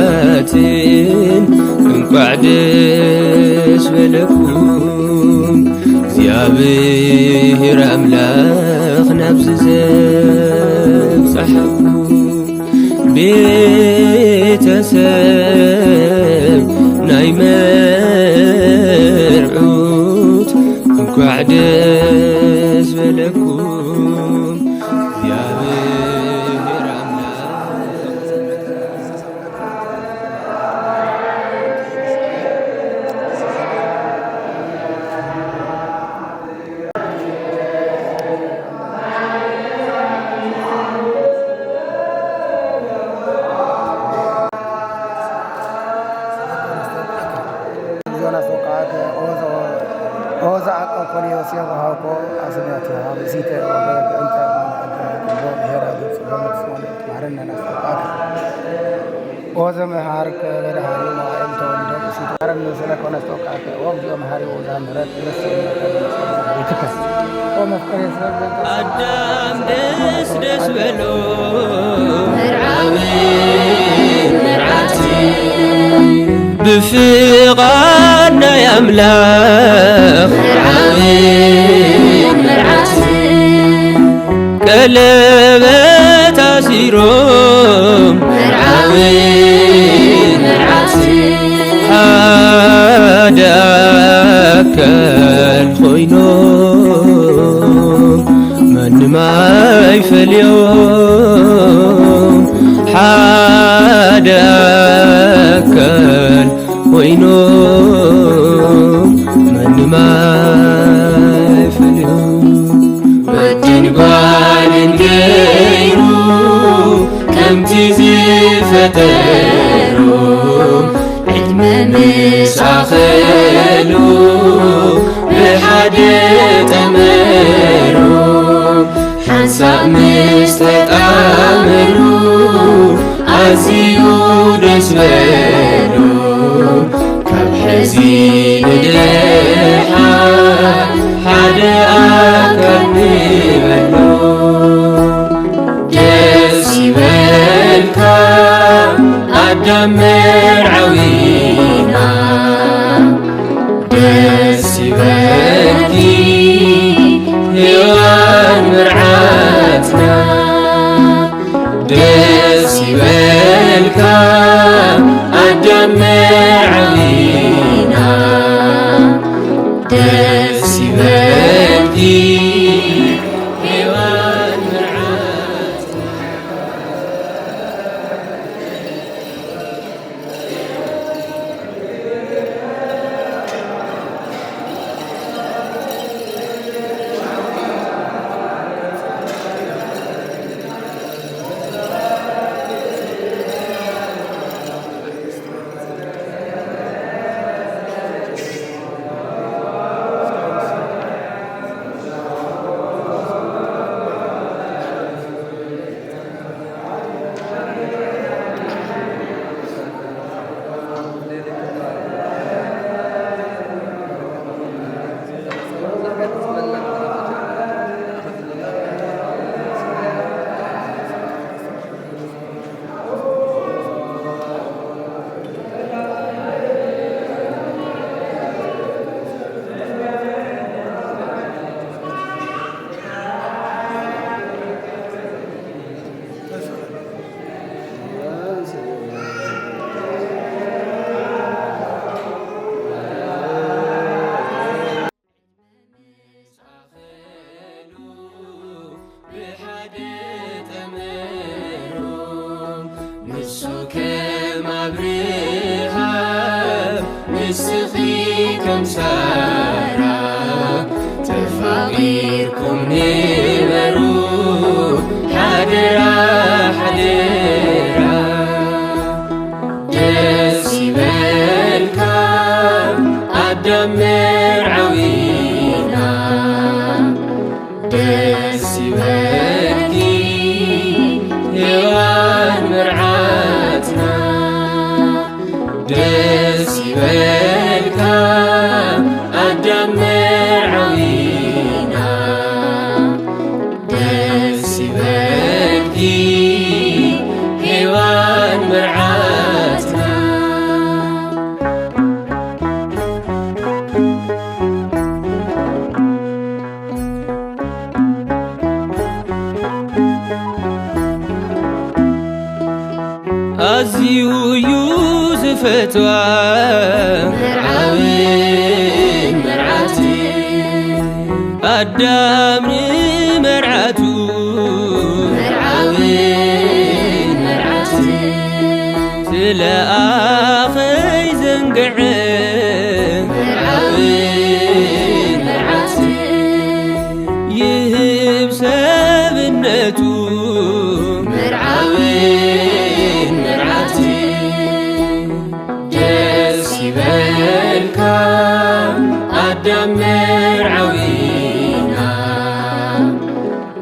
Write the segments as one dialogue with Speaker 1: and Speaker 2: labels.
Speaker 1: መርዓትን እንኳዕ ደስ በለኩም እግዚአብሔር አምላኽ ናብዚ ዘብፅሐኩም ቤተሰብ ናይ መርዑት እንኳዕ ደስ በለኩም እግዚአብሔር
Speaker 2: وزمهارك بدهاري ما أنت ولدك سيدار النزلة ونستوقعك وابدي مهاري وزامرت رسل
Speaker 1: አዳም ደስ ደስ በሎ መርዓቲ ብፍቓድ ናይ ኣምላኽ መርዓቲ ቀለበት አሲሮም መርዓቲ ሓደ ኣካል ኮይኖም ማንም ኣይፈልዮም ሓደ ኣካል ኮይኖም ማንም ኣይፈልዮም ወድን ጓልን ገይሩ ከምቲ ዝፈጠሮም ዕድመ ምሳኸሉ ብሓደ ጠመሮም ሓንሳብ ምስ ተጣመሩ ኣዝዩ ደስ በሎም ካብ ሕዚ ንድሓር ሓደ ኣካል ንበሎም ደስ ይበልካ ኣዳም መርዓዊና ደስ ይበልኪ ሔዋን መርዓትና ደስ ይበልካ ኣዳም መርዓዊና ደስ ይበልኪ ሔዋን መርዓትና ከምሳራ ተፋቂርኩም ንበሩ ሓደራ ሓደራ ደስ ይበልካ ኣዳም መርዓዊና ደስ ይበልኪ ሔዋን መርዓትና ደስ ይበልካ ኣዳም መርዓዊና ደስ ይበልኪ ሔዋን أزيو يوسفتوا مرعاوين مرعاتي أدام مرعاتو مرعاوين مرعاتي سلا أخي زنقعين مرعاوين مرعاتي يهب سبنتو مرعاوين مرعاتي دس يبلكا أدام مرعاوينا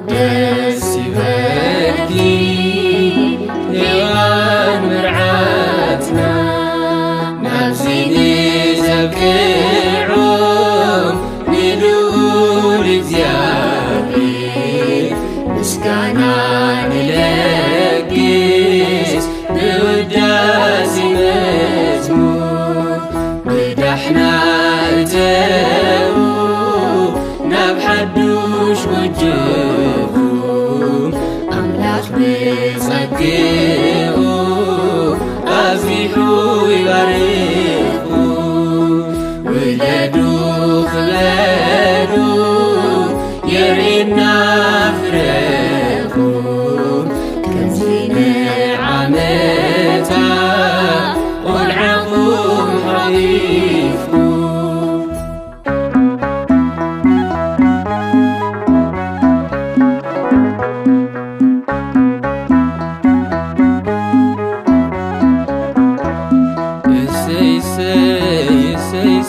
Speaker 1: دس يبلكي هوان مرعاتنا نفسيني زبكعهم ندول زيادي مسكانا نلقيس بوداسي مزمور بدحنا التو نبحدوش وجهكم أملاك بصدقه أفيحوا يباركوا ولدوا خلدوا يرينا فرقوا كنزين عمتا والعقوم حريفكم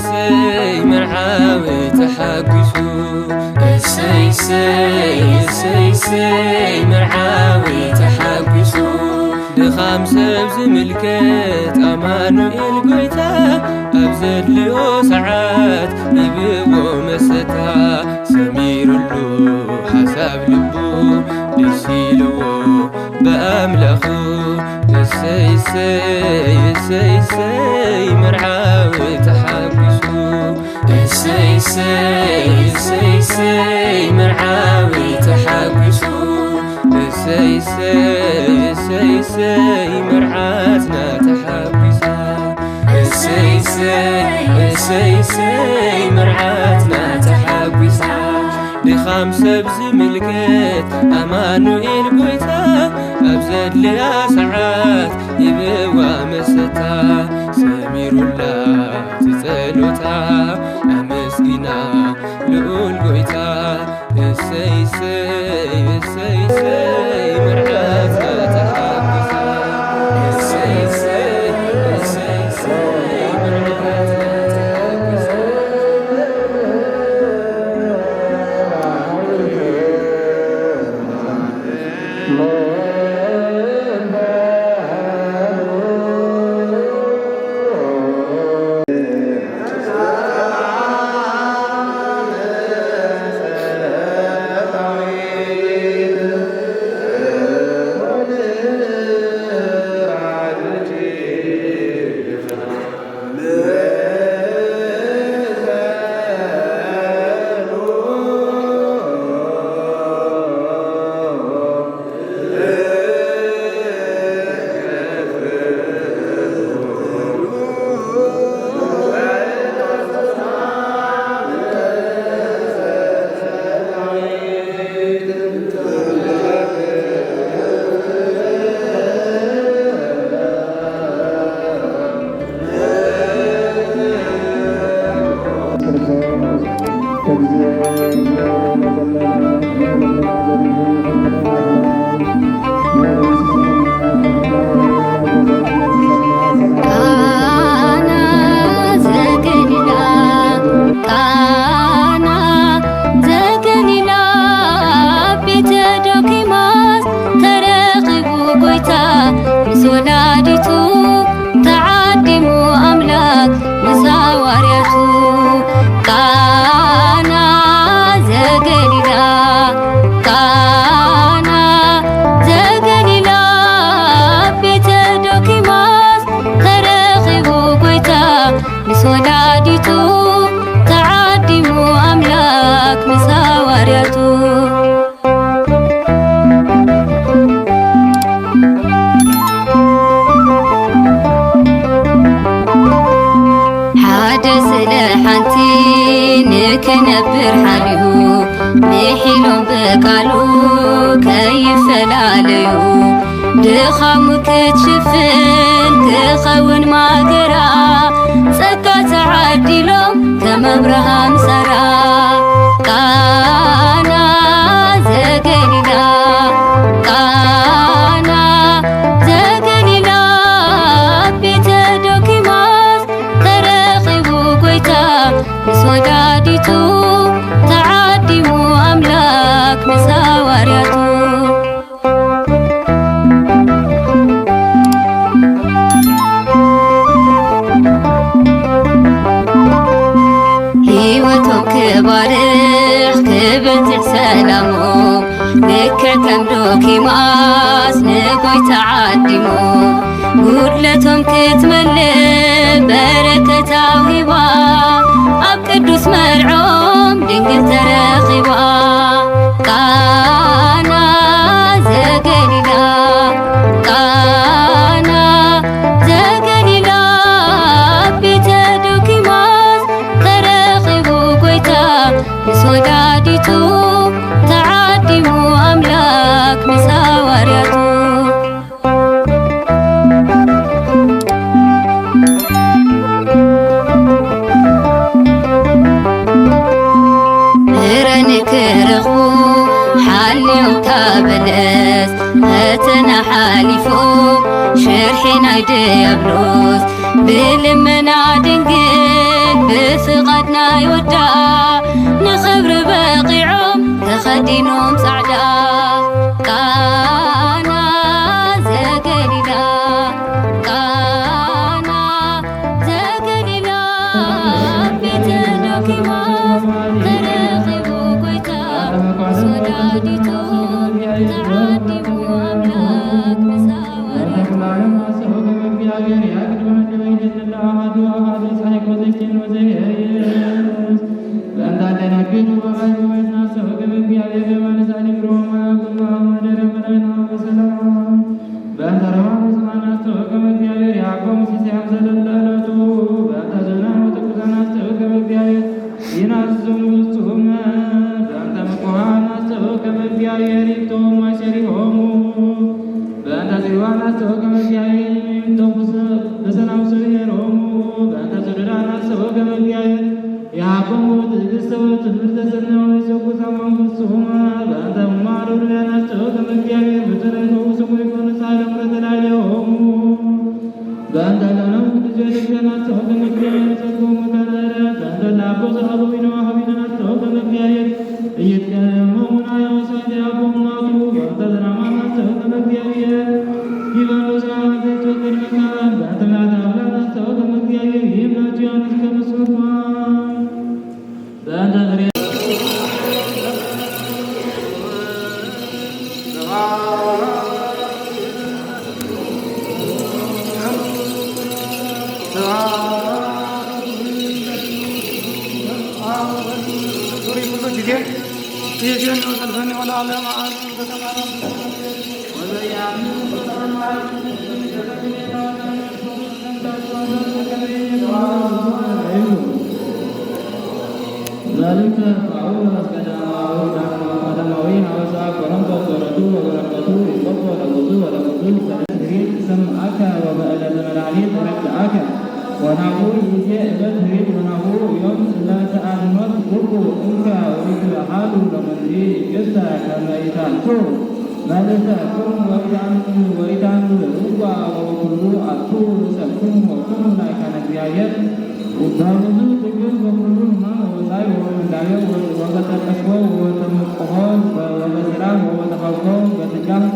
Speaker 1: سي مرعاوي تحقسو سي مرعاوي تحقسو دخام سبز ملكت أمانوئيل قويتا أبزد ليو ساعات يبقو مستا سمير اللو حساب لبو لسيلو بأملخو سي مرعاوي تحقسو سي مرعاوي تحقسو سي مرعاتنا تحقسا سي مرعاتنا تحقسا لخمسة بزملكت أمانوئيل قويتا أبزد ليا ساعات يبوا مستا سمير الله تسألوتا أمسكنا لقول قويتا سي مرعاتنا تحقسا سي مرعاتنا تحقسا
Speaker 3: ከይነብር ሓልዩ ምሒሎም በቃሉ ከይፈላለዩ ድኻሙ ክትሽፍን ክኸውን ማገራ ጸጋ ተዓዲሎም ከም አብርሃም ሰራ ቃና ዘገሊላ ቃና ዘገሊላ ቤተ ዶኪማስ ተረኺቡ ጎይታ ምስ ወዳዲቱ ተዓዲሙ አምላክ ምስ ሐዋርያቱ ሕይወቶም ክባርኽ ክበዝሕ ሰላሞም ልክዕ ከም ዶኪማስ ንጎይታ ዓዲሞ ጉድለቶም ክትመልእ በረከታው ሂባ ኣብ ቅዱስ መርዖም ድንግል ተረኺባ ቃና ዘገሊላ ቃና ዘገሊላ ቤተ ዶኪማስ ተረኺቡ ጎይታ ምስ ወዳዲቱ ተዓዲሙ አምላክ ምስ ሐዋርያቱ ክረኽቡ ሓልዮም ታበለስ ፈተና ሓሊፎም ሽርሒ ናይ ዲያብሎስ ብልመና ድንግል ብፍቓድ ናይ ወዳ ንኽብሪ በቂዖም ተኸዲኖም ጻዕዳ ቃና ዘገሊላ ቃና ዘገሊላ ቤተ ዶኪማስ ተረኺቡ ጎይታ ምስ ወዳዲቱ ተዓዲሙ አምላክ ምስ ونعود يجاء بدر ونعود يوم لا تعلمت بكو انك وريد حال لمن دي جسا كما يتعطو ما لساكم ويتعنوا لربا وكلوا أطول سكم وكم لا كان بيايا وضعوا تجل وكلوا ما وضعوا ومدعوا وغتكسوا وتمقهون وغسراه وتخوفون وتجاه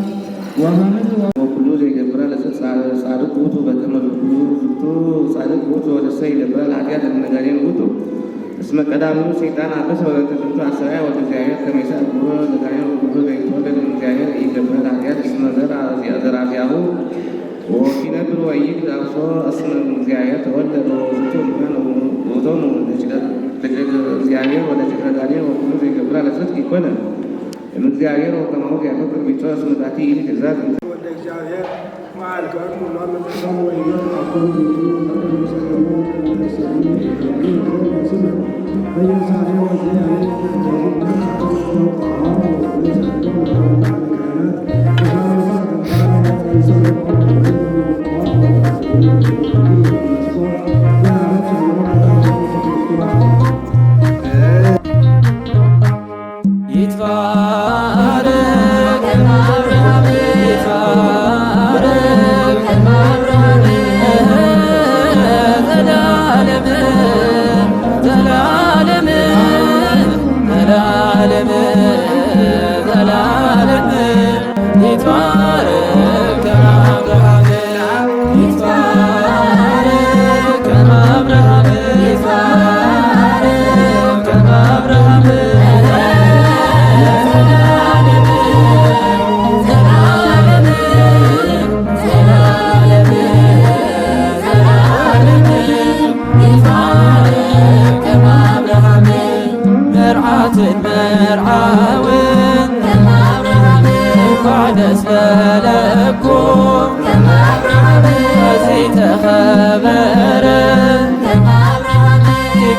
Speaker 3: ومنزوا وكلوا زي جبرا لسا صادق وطو بتملكو ጻድቅ ውእቱ ወደሰ ይደብራል ኃጢአት እነጋዴን ውእቱ እስመ ቀዳሚው ሰይጣን አበሰ ወለተሰምቱ አሰራያ ወተዚያየ ከመይሳ እግሮ ለጋኔን ወኩሉ ዘይተወለድ እግዚአብሔር ይደብራል ኃጢአት እስመ ዘራፊያሁ ወኪነብር ወይክ አብሶ እስመ እግዚአብሔር ተወለደ ወውእቱ እምከን ውእቶሙ እግዚአብሔር ወለጭረ ጋኔን ወኩሉ ዘይገብራ ለጽድቅ ይኮነ እምእግዚአብሔር ወከማሁ ያፈቅር ቢጾ እስመ ዛቲ ይልቅ ግዛት ወደ እግዚአብሔር وعلكم الله من تصور إلى الأقوال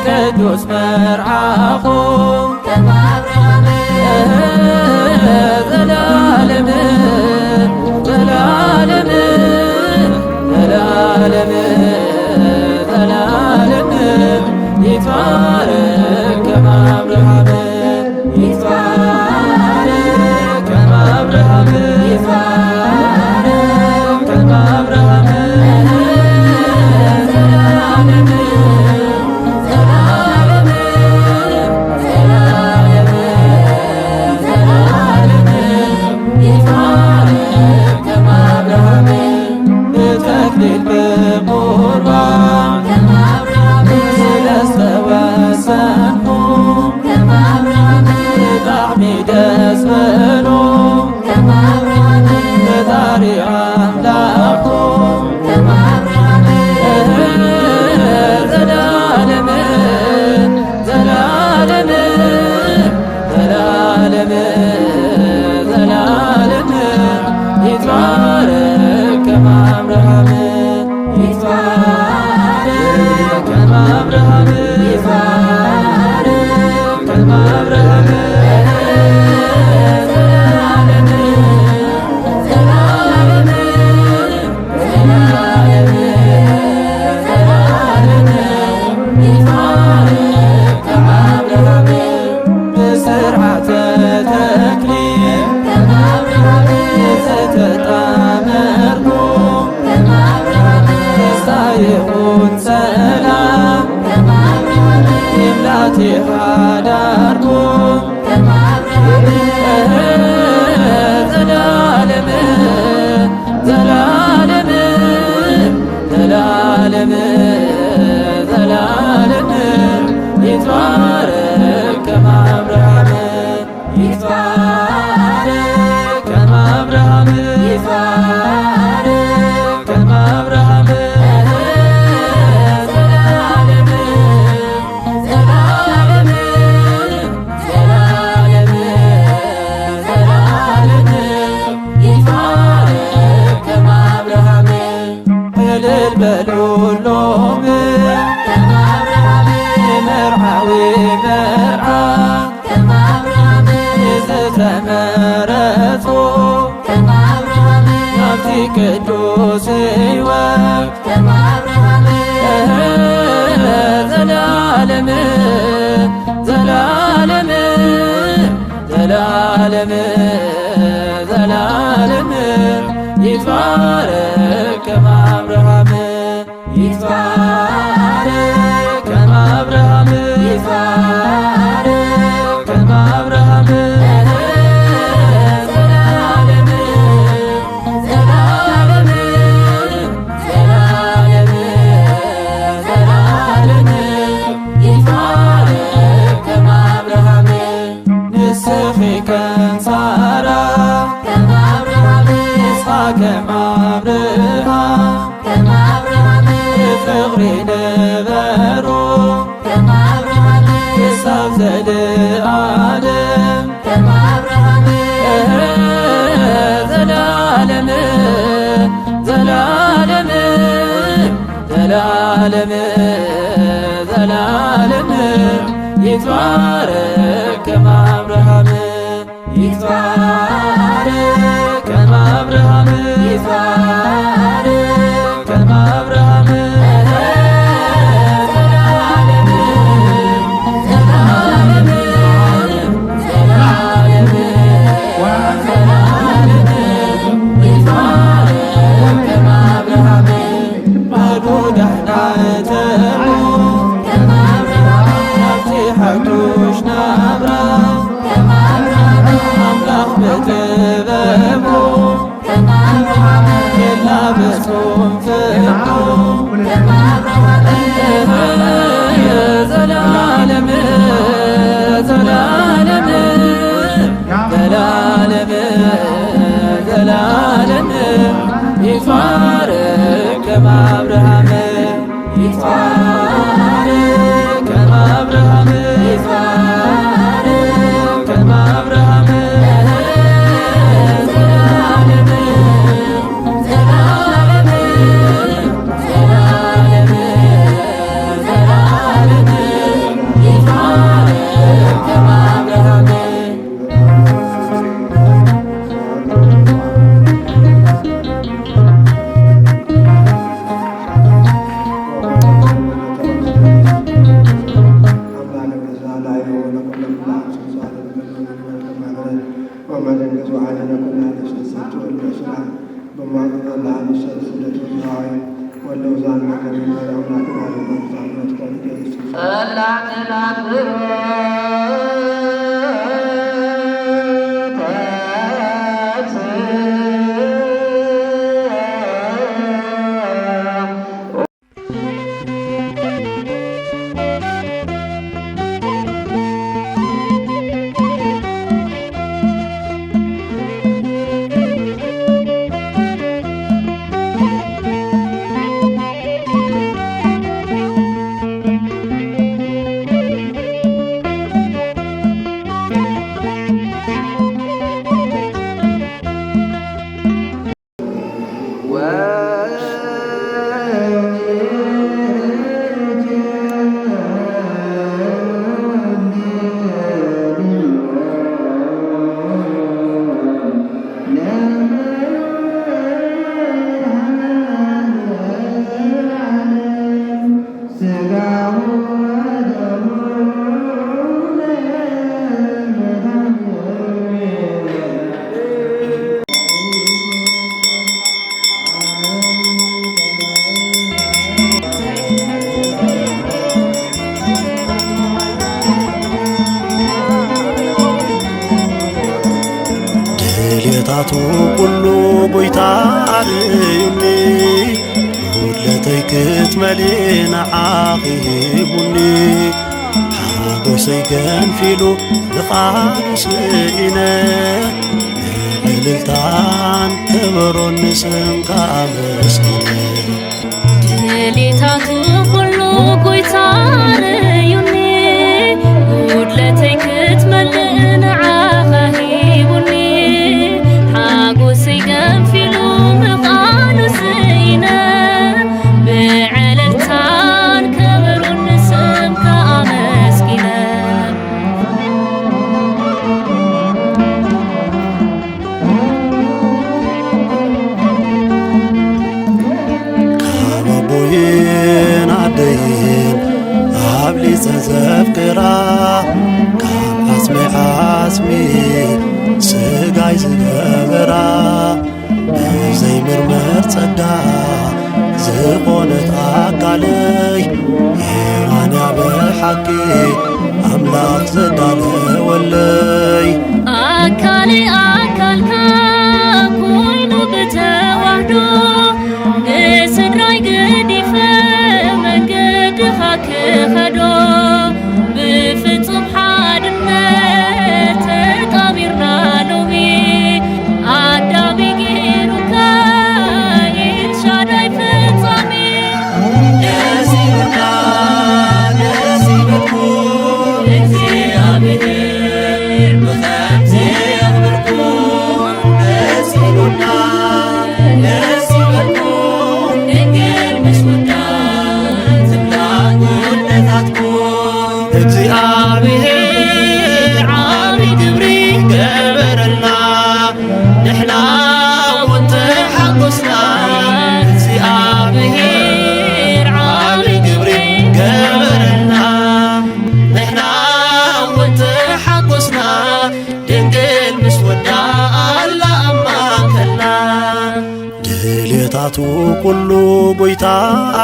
Speaker 1: ቅዱስ መርዓኹም ዘላለም ዘላለም ዘላለም ዘላለም ይትባረክ ከመ አብርሃም ይትባረክ ከመ አብርሃም ይትባረክ ከመ አብርሃም ቅዱስ ሕይወት ዘላለም ዘላለም ዘላለም ዘላለም ይትባረክ ከመ አብርሃም ይትባረክ ከመ አብርሃም ይትባረክ ከመ አብርሃም ፍቅሪ ነበሩ ክሳብ ዘለዓለም ዘላለም ዘላለም ዘላለም ዘላለም ይትባረክ ከመ አብርሃም ይትባረክ ከመ አብርሃም ይትባረክ ከመ አብርሃም ይትባረክ ከመ አብርሃም ይትባረክ ከመ አብርሃም ይትባረክ ከመ አብርሃም
Speaker 4: ድልየታቱ ኩሉ ጎይታ አርዩኒ ሁለተይ ክትመሊእ ንዓኺቡኒ ሓጎሰይ ገንፊሉ ንቓሉ ስኢነ ንእልልታን ክብሮን ንስምካ ኣመስግነ
Speaker 5: ድልየታቱ ኩሉ ጎይታ አርዩኒ ሁለተይ ክትመልእ ንዓኺቡኒ ሓጎሰይ ገንፊሉ ንቓሉ ስኢነ ብዕልልታን ክብሮን ንስምካ ኣመስጊነ
Speaker 4: ካብ ኣቦይን ኣደይን ኣብ ሊፀ ዘፍቅራ ካብ ዓፅሚ ዓፅሚ ስጋይ ዝገበራ ብዘይምርመር ጸጋ ዝኾነት ኣካለይ ሔዋንያ ብሓቂ ኣምላኽ ዘዳለወለይ
Speaker 5: ኣካለይ ኣካልካ ኮይኑ ብተዋህዶ ንስድራይ ገዲፈ መንገድኻ ክኸዶ ብፍጹም ሓድነት ተጣቢርና ሎሚ ኣዳሚ ገይሩካ ኤልሻዳይ ፍጻሜ ደስ ይበልካ ደስ ይበልኩም እግዚአብሔር ብኸምዚ የኽብርኩም ደስ ይሉና ደስ ይበልኩም ድንግል ምስ ውዳት ትምላእ ውለታ
Speaker 4: ኩሉ ጎይታ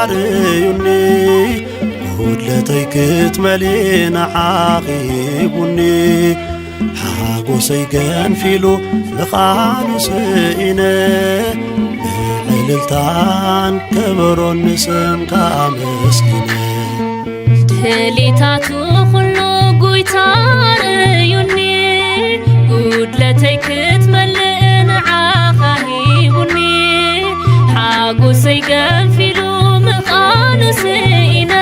Speaker 4: አርዩኒ ጉድለተይ ክትመሊእ ንዓኺቡኒ ሓጎሰይ ገንፊሉ ንኻሉ ስኢነ ብዕልልታን ከበሮን ንስምካ ኣመስጊነ
Speaker 5: ድሌታቱ ኩሉ ጎይታ አርዩኒ ጉድለተይ ክትመልእ ንዓኻ ሂቡኒ ሓጎሰይ ገንፊሉ ምዃኑ ስኢነ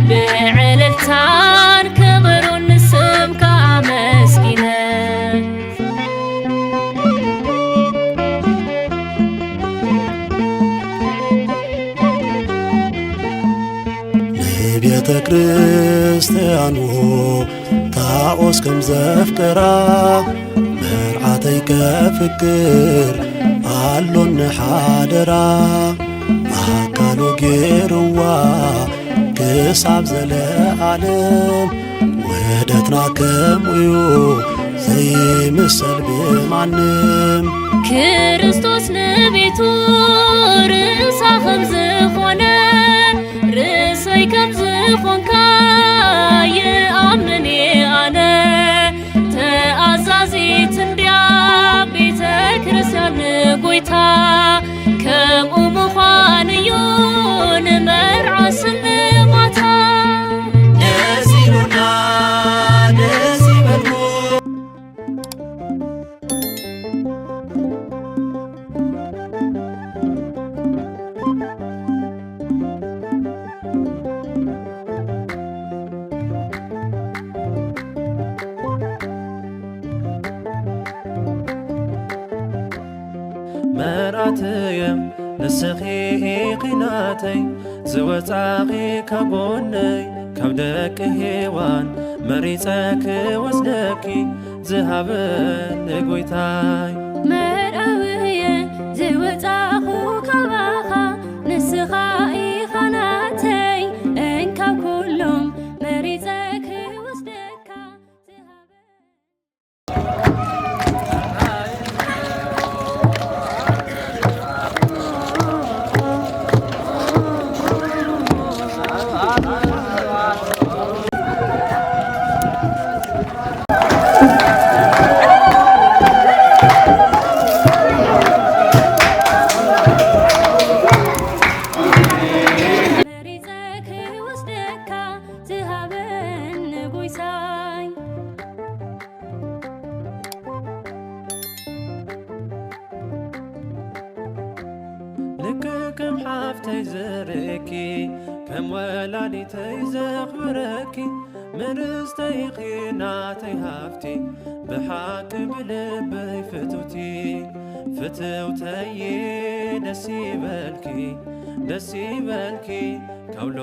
Speaker 5: ብዕልልታን ከበሮን ንስምካ ኣመስጊነ
Speaker 4: ንቤተ ክርስቲያኑ ታኦስ ከም ዘፍቅራ መርዓተይ ከፍቅር ኣሎኒ ሓደራ ኣካሉ ጌርዋ ክሳብ ዘለዓለም ውህደትና ከምኡ ዘይምሰል ብማንም
Speaker 5: ክርስቶስ ንቤቱ ርእሳ ከም ዝኾነ ርእሰይ ከም ዝኾንካ ይኣምን ኣነ ተኣዛዚት እንድያ ቤተ ክርስቲያን ንጎይታ ከምኡ ምዃን እዩ ንመርዓ ስልማታ ደስ ይብሉና ደስ ይበልኩ
Speaker 1: መርዓትየ ንስኺ ኺናተይ ዝወፃኺ ካብ ጎነይ ካብ ደቂ ሔዋን መሪፀ ክወስደኪ ዝሃበኒ ጎይታይ
Speaker 5: መርዓውየ ዝወፃኹ ካባኻ ንስኻ ኢኻ ናተይ እንካብ ኩሎም መሪፀ ክወስደካ
Speaker 1: ልክክም ሓፍተይ ዝርእኪ ከም ወላዲተይ ዘኽብረኪ ምርስተይ ኺናተይ ሃፍቲ ብሓቂ ብልበይ ፍቱቲ ፍትውተይ ደስ ይበልኪ ደስ ይበልኪ ካብሎ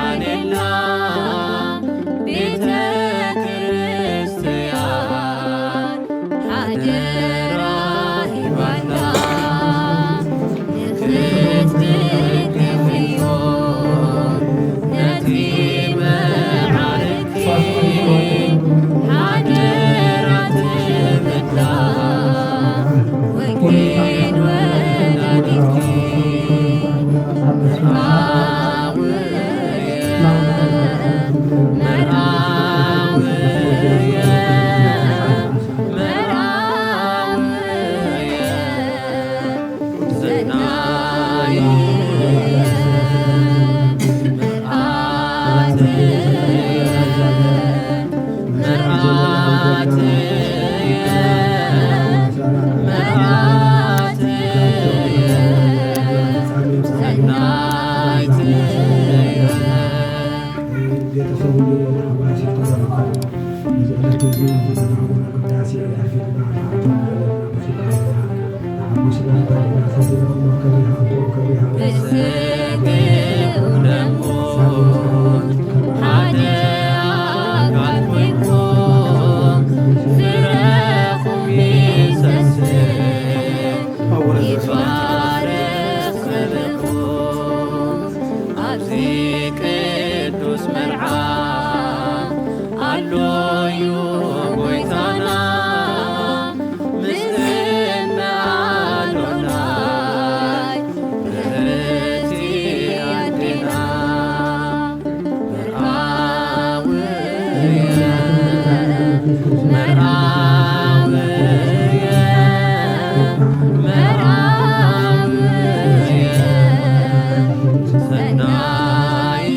Speaker 1: ሃሌላ ቤተ ክርስቲያን ሓደራ ሂባና ንክትድግፍዮ ነቲ መዓርኪ ሓደራ ትብላ ወጌን ወለዲትኪ ቅዱስ መርዓ አሎዩ ጎይታና ምስእነ አዶናይ ምህረቲ አድና መርዓውየ መርዓውየ መርዓውየ ሰናይ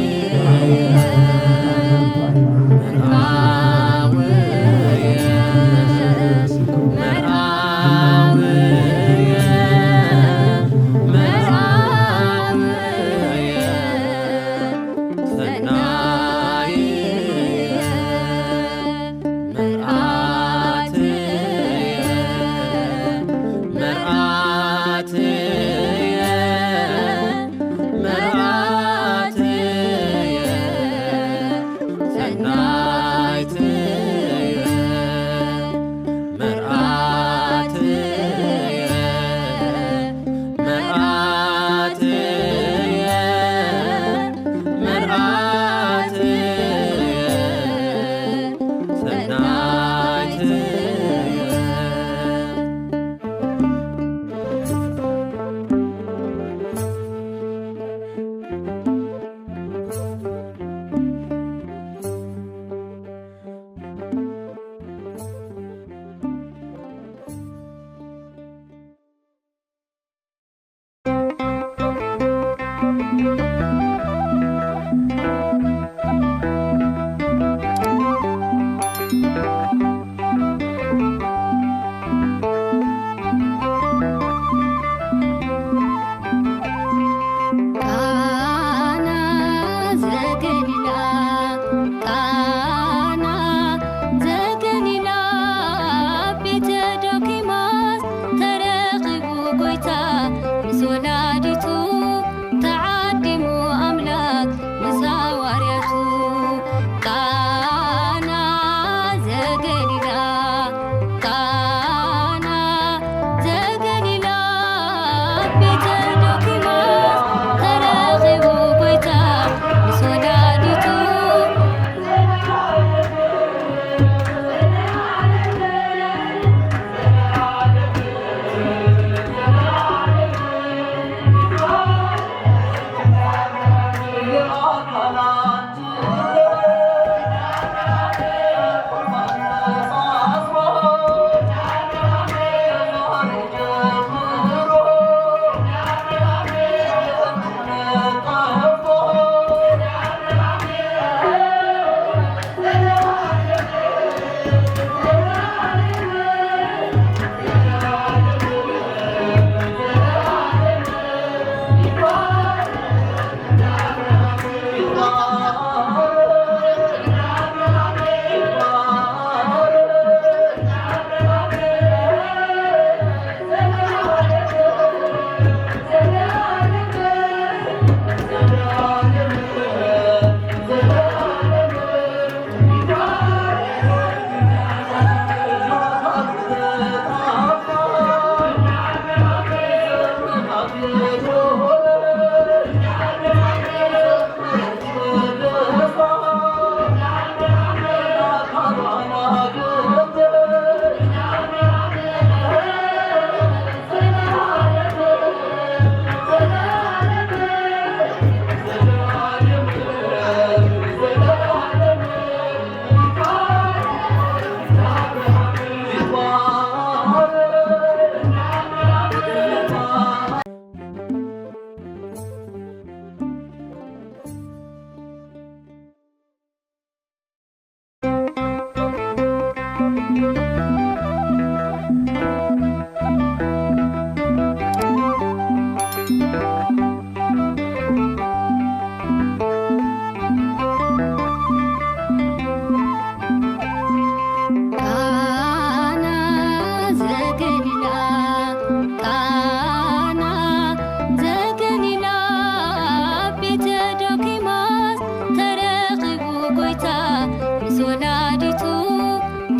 Speaker 5: ወላዲቱ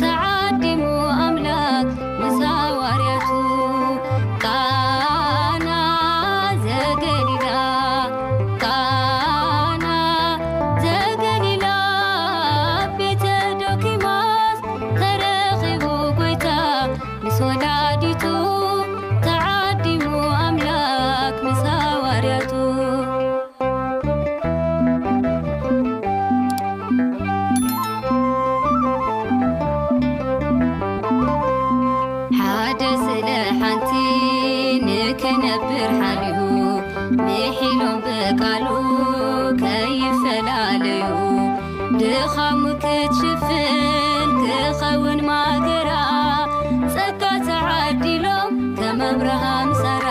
Speaker 5: ተዓዲሙ ኣምላክ ምስ ሃዋርያቱ ቃና ዘገሊላ ቃና ዘገሊላ ቤተ ዶኪማስ ተረኺቡ ጎይታ ምስ ወላዲቱ ተዓዲሙ ኣምላክ ምስ ሃዋርያቱ ንክነብር ሓልዩ ምሒሎም በቃሉ ከይፈላለዩ ድኻሙ ክትሽፍን ክኸውን ማገራ ጸጋ ተዓዲሎም ከም አብርሃም ሳራ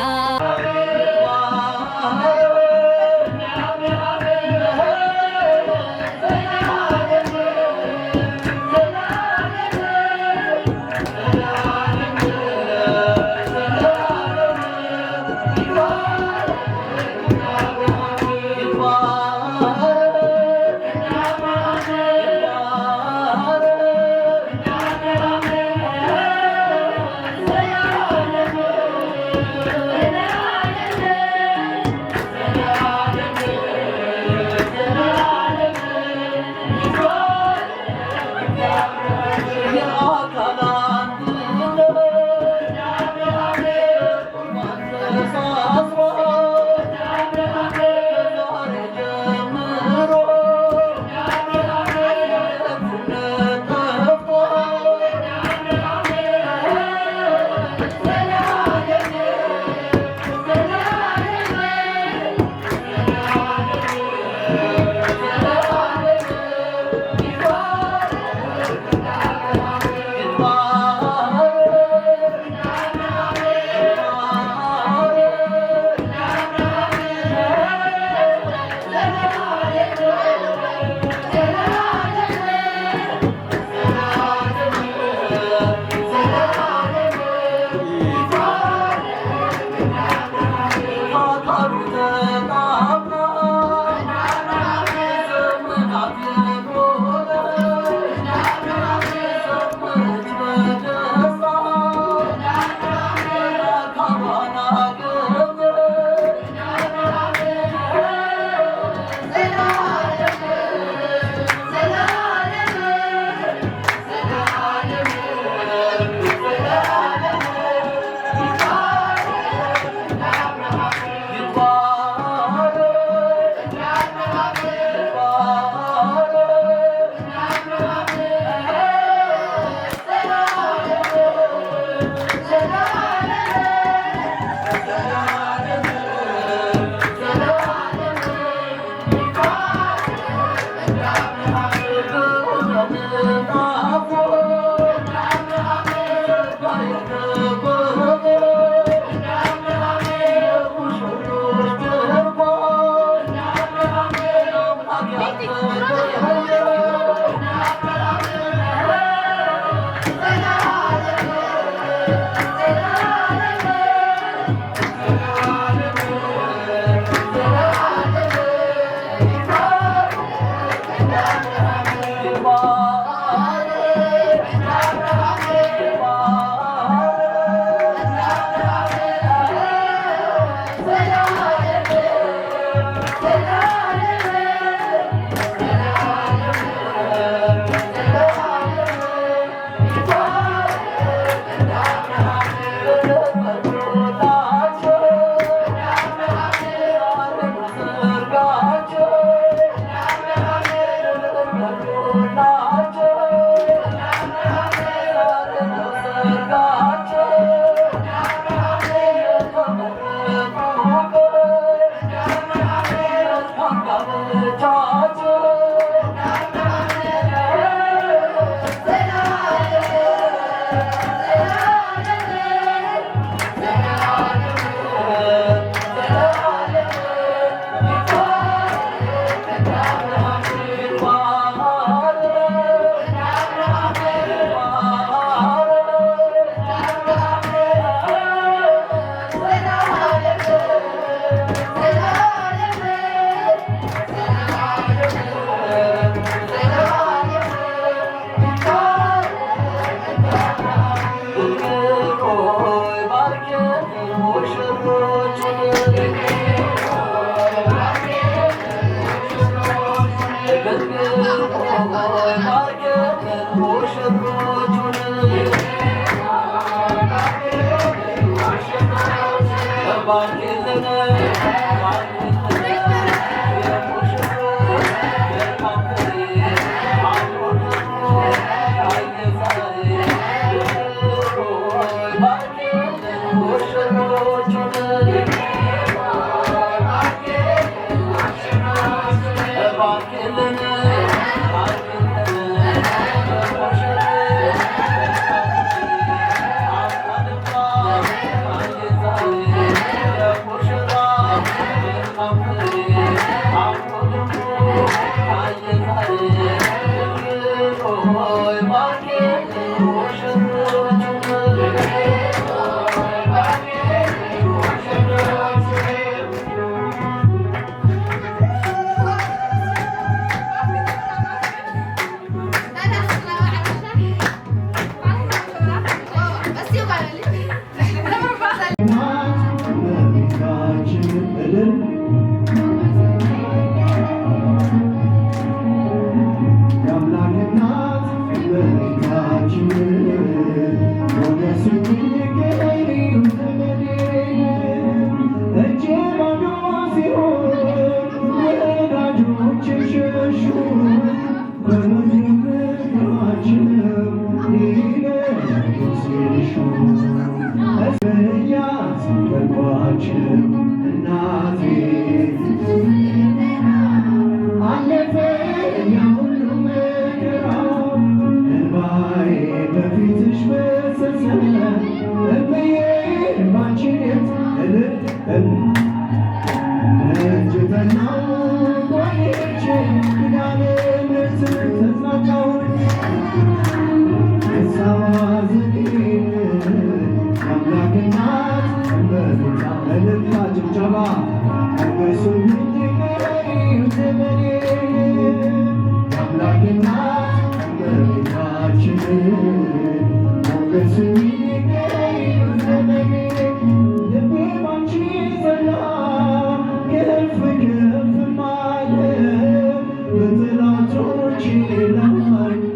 Speaker 6: But the Lord told you